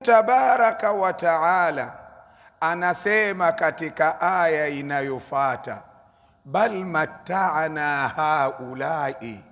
Tabaraka wa taala anasema katika aya inayofuata, bal mata'ana haulai,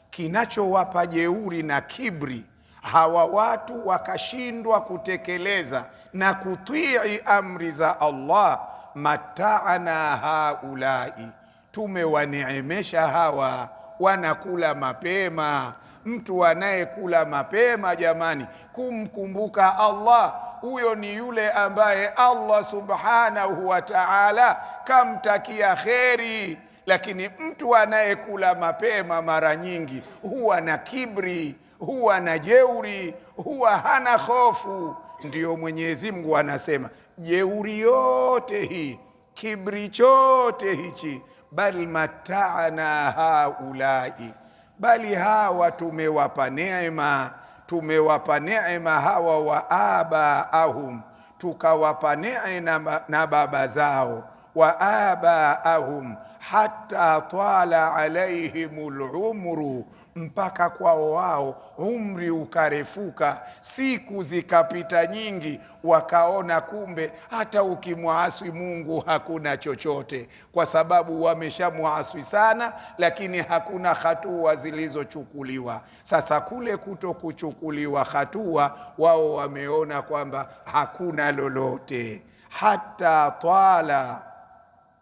kinachowapa jeuri na kibri hawa watu wakashindwa kutekeleza na kutii amri za Allah. Mata'ana haulai, tumewaneemesha hawa, wanakula mapema. Mtu anayekula mapema, jamani, kumkumbuka Allah, huyo ni yule ambaye Allah subhanahu wa ta'ala kamtakia kheri. Lakini mtu anayekula mapema mara nyingi huwa na kibri, huwa na jeuri, huwa hana hofu. Ndiyo Mwenyezi Mungu anasema jeuri yote hii, kibri chote hichi, bal mata'ana haulai, bali hawa tumewapa neema, tumewapa neema hawa wa abaahum, tukawapa neema na baba zao, wa abaahum hatta tala alaihimul umru, mpaka kwao wao umri ukarefuka, siku zikapita nyingi, wakaona kumbe hata ukimwasi Mungu hakuna chochote, kwa sababu wameshamwasi sana, lakini hakuna hatua zilizochukuliwa. Sasa kule kuto kuchukuliwa hatua, wao wameona kwamba hakuna lolote. Hatta tala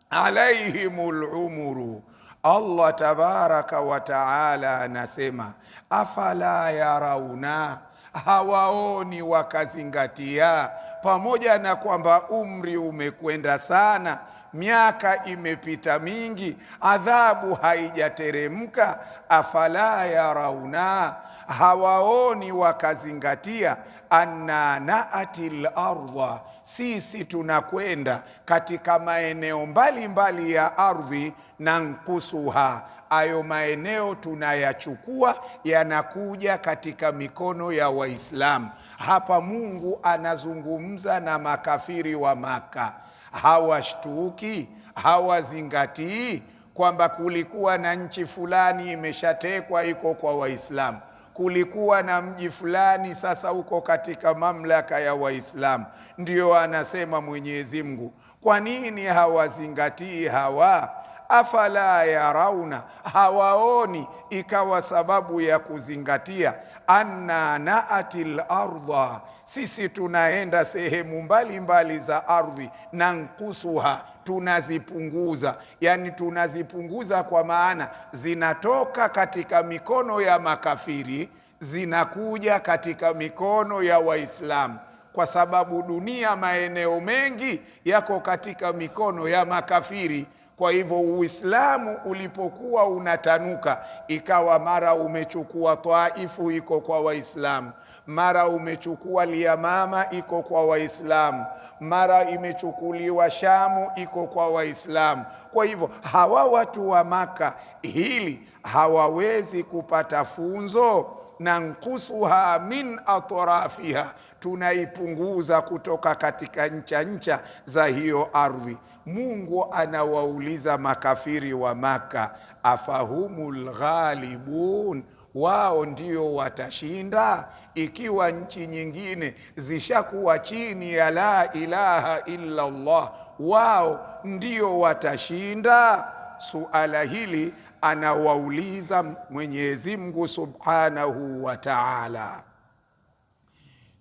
alaihimul umru, Allah tabaraka wa taala anasema afala yarauna, hawaoni wakazingatia, pamoja na kwamba umri umekwenda sana, miaka imepita mingi, adhabu haijateremka. Afala yarauna, hawaoni wakazingatia, anna naatil ardha, sisi tunakwenda katika maeneo mbalimbali ya ardhi, na nkusuha, ayo maeneo tunayachukua, yanakuja katika mikono ya Waislamu. Hapa Mungu anazungumza na makafiri wa Maka. Hawashtuki, hawazingatii kwamba kulikuwa na nchi fulani imeshatekwa, iko kwa Waislamu. Kulikuwa na mji fulani sasa uko katika mamlaka ya Waislamu. Ndiyo anasema Mwenyezi Mungu, kwa nini hawazingatii hawa? Afala yarauna, hawaoni ikawa sababu ya kuzingatia, anna naatil ardha, sisi tunaenda sehemu mbalimbali za ardhi, na nkusuha, tunazipunguza. Yani tunazipunguza kwa maana zinatoka katika mikono ya makafiri, zinakuja katika mikono ya Waislamu, kwa sababu dunia maeneo mengi yako katika mikono ya makafiri. Kwa hivyo Uislamu ulipokuwa unatanuka, ikawa mara umechukua Taifu, iko kwa Waislamu, mara umechukua Liyamama, iko kwa Waislamu, mara imechukuliwa Shamu, iko kwa Waislamu. Kwa hivyo hawa watu wa Maka hili hawawezi kupata funzo, na nkusuha min atrafiha, tunaipunguza kutoka katika ncha za hiyo ardhi. Mungu anawauliza makafiri wa Maka, afahumul ghalibun, wao ndio watashinda ikiwa nchi nyingine zishakuwa chini ya la ilaha illa Allah? Wao ndio watashinda? Suala hili anawauliza Mwenyezi Mungu subhanahu wa ta'ala.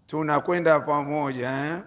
Tunakwenda pamoja